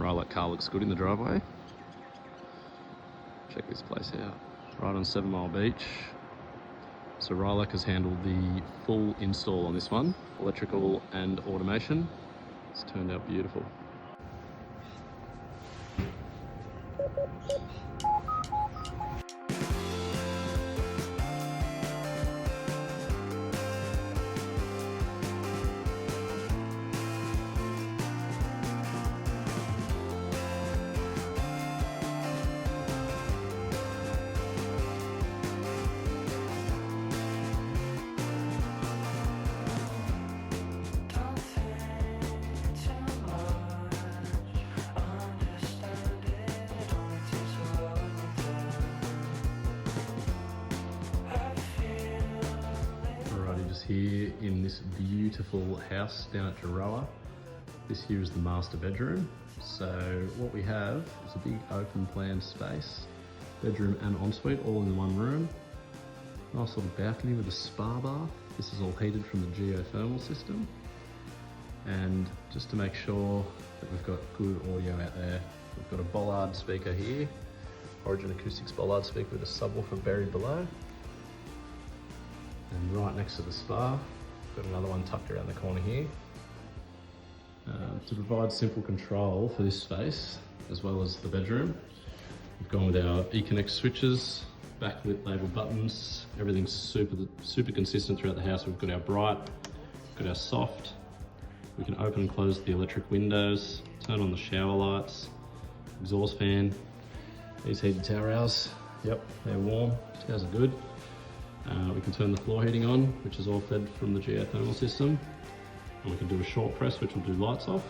Rylak car looks good in the driveway. Check this place out. Right on 7 Mile Beach. So Rylak has handled the full install on this one, electrical and automation. It's turned out beautiful. Here in this beautiful house down at Gerroa. This here is the master bedroom. So what we have is a big open plan space, bedroom and ensuite all in one room. Nice little balcony with a spa bath. This is all heated from the geothermal system. And just to make sure that we've got good audio out there, we've got a bollard speaker here, Origin Acoustics bollard speaker with a subwoofer buried below. And right next to the spa, got another one tucked around the corner here. To provide simple control for this space, as well as the bedroom, we've gone with our Ekinex switches, backlit label buttons. Everything's super consistent throughout the house. We've got our bright, we've got our soft. We can open and close the electric windows, turn on the shower lights, exhaust fan. These heated towel rails, yep, they're warm, towels are good. We can turn the floor heating on, which is all fed from the geothermal system. And we can do a short press, which will do lights off.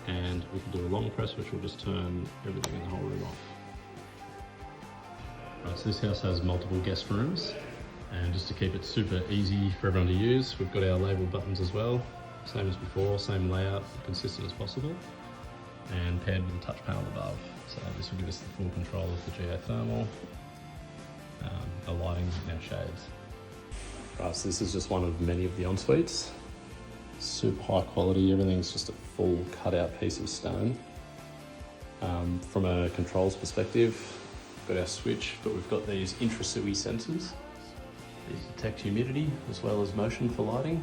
And we can do a long press, which will just turn everything in the whole room off. Right, so this house has multiple guest rooms. And just to keep it super easy for everyone to use, we've got our label buttons as well. Same as before, same layout, consistent as possible. And paired with a touch panel above. So this will give us the full control of the geothermal. The lighting and our shades. Right, so this is just one of many of the en-suites. Super high quality, everything's just a full cut out piece of stone. From a controls perspective, we've got our switch, but we've got these intra-sui sensors. These detect humidity as well as motion for lighting.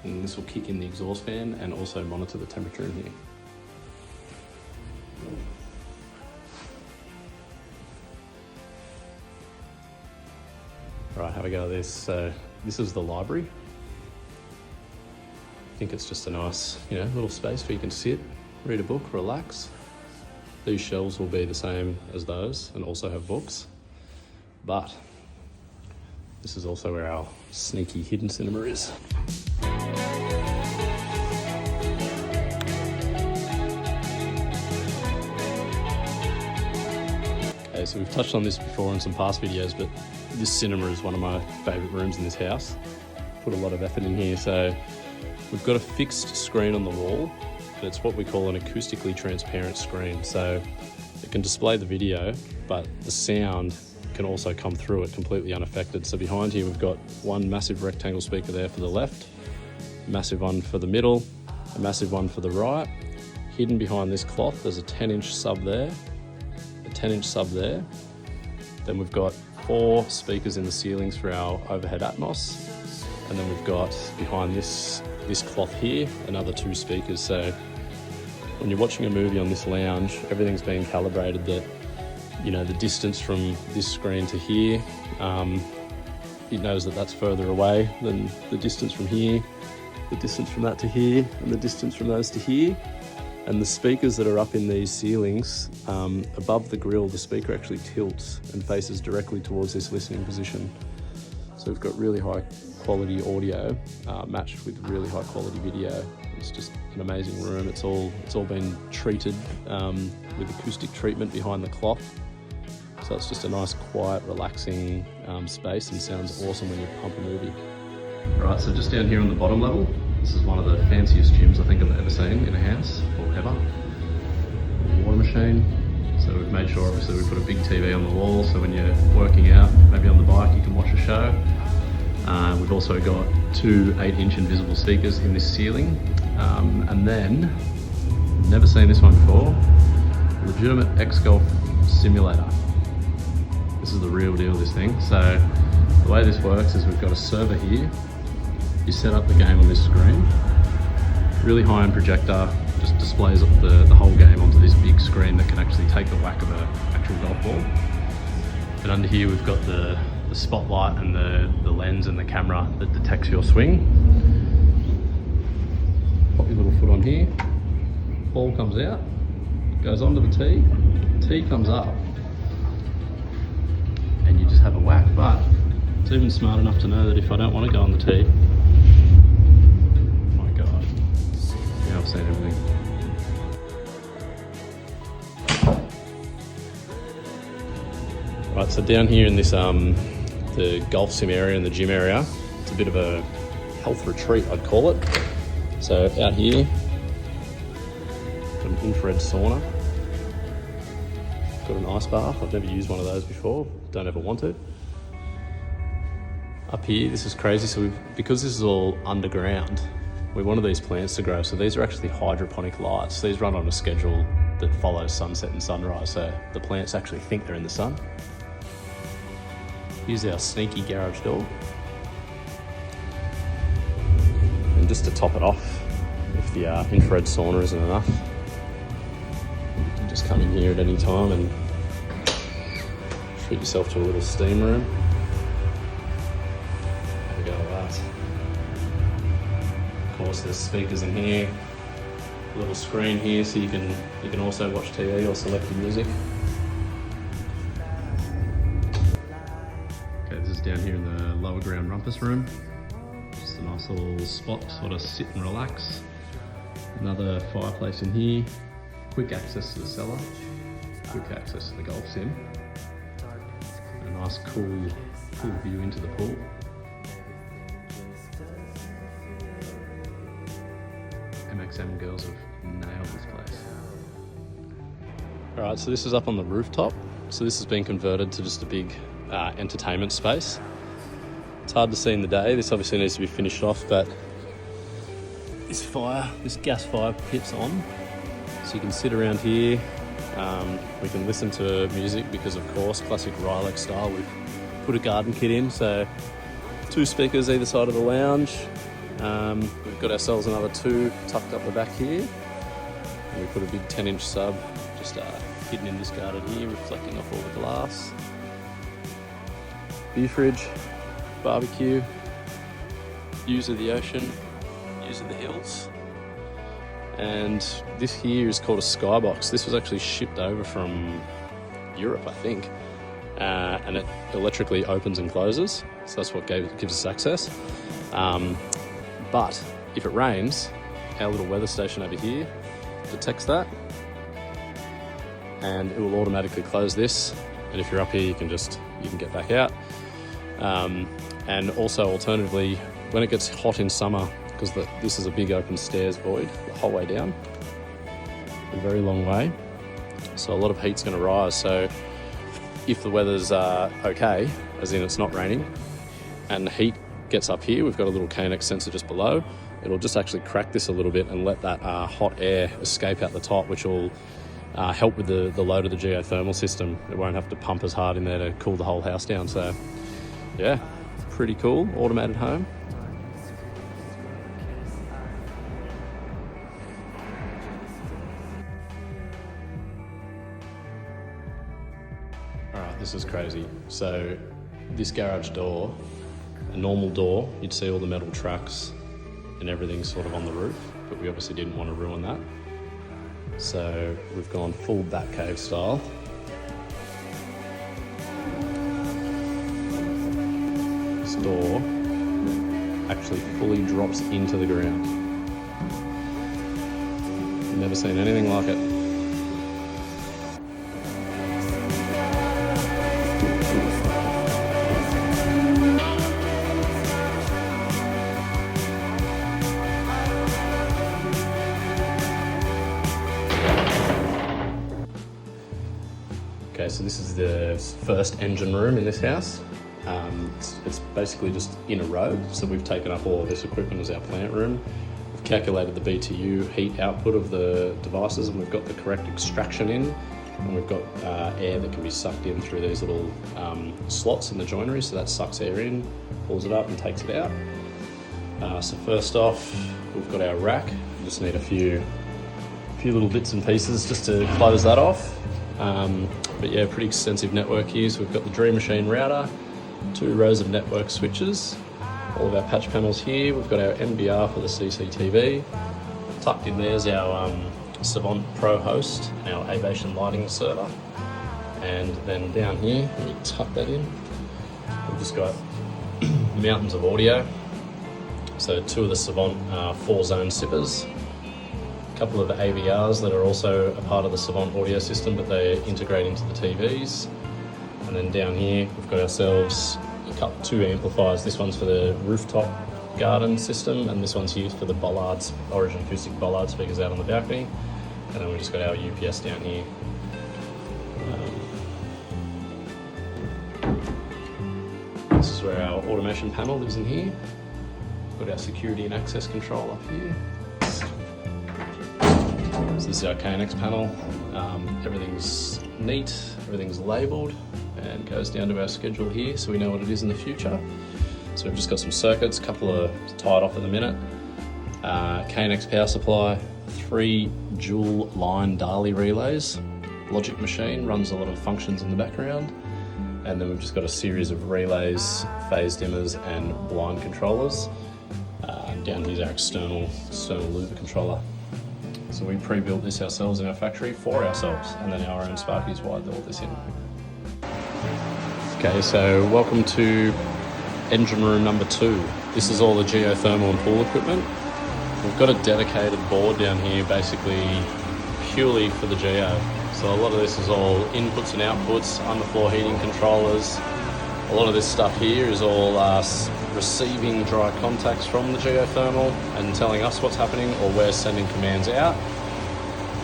And this will kick in the exhaust fan and also monitor the temperature in here. Right, have a go at this. So this is the library. I think it's just a nice, little space where you can sit, read a book, relax. These shelves will be the same as those and also have books. But this is also where our sneaky hidden cinema is. Okay, so we've touched on this before in some past videos, but this cinema is one of my favourite rooms in this house. Put a lot of effort in here. So we've got a fixed screen on the wall, and it's what we call an acoustically transparent screen. So it can display the video, but the sound can also come through it completely unaffected. So behind here, we've got one massive rectangle speaker there for the left, a massive one for the middle, a massive one for the right. Hidden behind this cloth, there's a 10-inch sub there, a 10-inch sub there. Then we've got 4 speakers in the ceilings for our overhead Atmos. And then we've got behind this cloth here, another 2 speakers. So when you're watching a movie on this lounge, everything's being calibrated that, the distance from this screen to here, it knows that that's further away than the distance from here, the distance from that to here, and the distance from those to here. And the speakers that are up in these ceilings, above the grill, the speaker actually tilts and faces directly towards this listening position. So we've got really high quality audio matched with really high quality video. It's just an amazing room. It's all been treated with acoustic treatment behind the cloth. So it's just a nice, quiet, relaxing space and sounds awesome when you pump a movie. Right, so just down here on the bottom level, this is one of the fanciest gyms I think I've ever seen in a house, or ever. Water machine. So we've made sure, obviously, we put a big TV on the wall, so when you're working out, maybe on the bike, you can watch a show. We've also got 2 8-inch invisible speakers in this ceiling. And then Never seen this one before. Legitimate X-Golf simulator. This is the real deal, this thing. So the way this works is we've got a server here. You set up the game on this screen. Really high-end projector, just displays the whole game onto this big screen that can actually take the whack of an actual golf ball. And under here we've got the spotlight and the lens and the camera that detects your swing. Pop your little foot on here, ball comes out, goes onto the tee comes up, and you just have a whack. But it's even smart enough to know that if I don't want to go on the tee, my God, yeah, I've seen everything. Right, so down here in this the golf sim area and the gym area, it's a bit of a health retreat, I'd call it. So out here, got an infrared sauna, got an ice bath. I've never used one of those before, don't ever want to. Up here, this is crazy. So because this is all underground, we wanted these plants to grow. So these are actually hydroponic lights. These run on a schedule that follows sunset and sunrise. So the plants actually think they're in the sun. Here's our sneaky garage door. And just to top it off, if the infrared sauna isn't enough, you can just come in here at any time and treat yourself to a little steam room. Have a go at that. Of course, there's speakers in here, a little screen here, so you can also watch TV or select your music. Okay, this is down here in the lower ground rumpus room. Just a nice little spot to sort of sit and relax. Another fireplace in here. Quick access to the cellar. Quick access to the golf sim. A nice cool view into the pool. MXM girls have nailed this place. Alright, so this is up on the rooftop. So this has been converted to just a big entertainment space. It's hard to see in the day. This obviously needs to be finished off, but this gas fire pit's on. So you can sit around here. We can listen to music because, of course, classic Rylex style. We've put a garden kit in, so 2 speakers either side of the lounge. We've got ourselves another 2 tucked up the back here. And we put a big 10-inch sub just hidden in this garden here, reflecting off all the glass. Beer fridge, barbecue, views of the ocean, views of the hills. And this here is called a skybox. This was actually shipped over from Europe, I think. And it electrically opens and closes. So that's what gives us access. But if it rains, our little weather station over here detects that. And it will automatically close this. And if you're up here, you can get back out. And also alternatively, when it gets hot in summer, because this is a big open stairs void the whole way down, a very long way, so a lot of heat's going to rise. So if the weather's okay, as in it's not raining, and the heat gets up here, we've got a little Ekinex sensor just below. It'll just actually crack this a little bit and let that hot air escape out the top, which will help with the load of the geothermal system. It won't have to pump as hard in there to cool the whole house down. So yeah, pretty cool, automated home. All right, this is crazy. So this garage door, a normal door, you'd see all the metal tracks and everything sort of on the roof, but we obviously didn't want to ruin that. So we've gone full Batcave style. This door actually fully drops into the ground. Never seen anything like it. Okay, so this is the first engine room in this house. It's basically just in a row, so we've taken up all of this equipment as our plant room. We've calculated the BTU heat output of the devices, and we've got the correct extraction in, and we've got air that can be sucked in through these little slots in the joinery, so that sucks air in, pulls it up and takes it out. So first off, we've got our rack. We just need a few little bits and pieces just to close that off. But yeah, pretty extensive network here. So we've got the Dream Machine router, 2 rows of network switches, all of our patch panels here. We've got our NBR for the CCTV. Tucked in there's our Savant Pro host, our aviation lighting server. And then down here, let me tuck that in, we've just got mountains of audio. So 2 of the Savant 4-zone sippers, a couple of AVRs that are also a part of the Savant audio system, but they integrate into the TVs. And then down here, we've got ourselves 2 amplifiers. This one's for the rooftop garden system, and this one's used for the bollards, Origin acoustic bollard speakers out on the balcony. And then we've just got our UPS down here. This is where our automation panel lives in here. We've got our security and access control up here. So this is our Ekinex panel. Everything's neat, everything's labelled, and goes down to our schedule here so we know what it is in the future. So we've just got some circuits, a couple are tied off at the minute. Ekinex power supply, 3 dual line Dali relays. Logic machine runs a lot of functions in the background. And then we've just got a series of relays, phase dimmers and blind controllers. Down here's our external louver controller. So we pre-built this ourselves in our factory for ourselves, and then our own Sparkies wired all this in. Okay, so welcome to engine room number 2. This is all the geothermal and pool equipment. We've got a dedicated board down here basically purely for the geo. So a lot of this is all inputs and outputs, underfloor heating controllers. A lot of this stuff here is all receiving dry contacts from the geothermal and telling us what's happening, or we're sending commands out.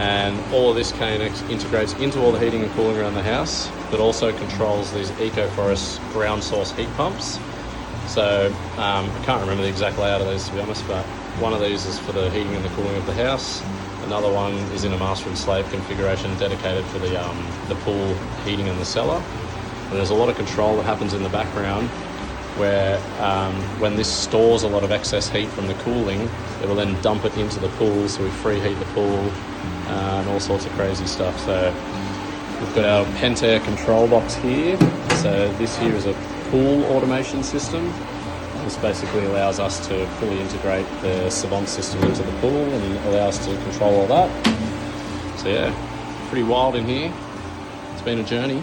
And all of this Ekinex integrates into all the heating and cooling around the house, but also controls these EcoForest ground source heat pumps. So I can't remember the exact layout of these, to be honest, but one of these is for the heating and the cooling of the house. Another one is in a master and slave configuration dedicated for the pool heating and the cellar. And there's a lot of control that happens in the background where when this stores a lot of excess heat from the cooling, it will then dump it into the pool, so we free heat the pool and all sorts of crazy stuff. So we've got our Pentair control box here. So this here is a pool automation system. This basically allows us to fully integrate the Savant system into the pool and allow us to control all that. So yeah, pretty wild in here. It's been a journey.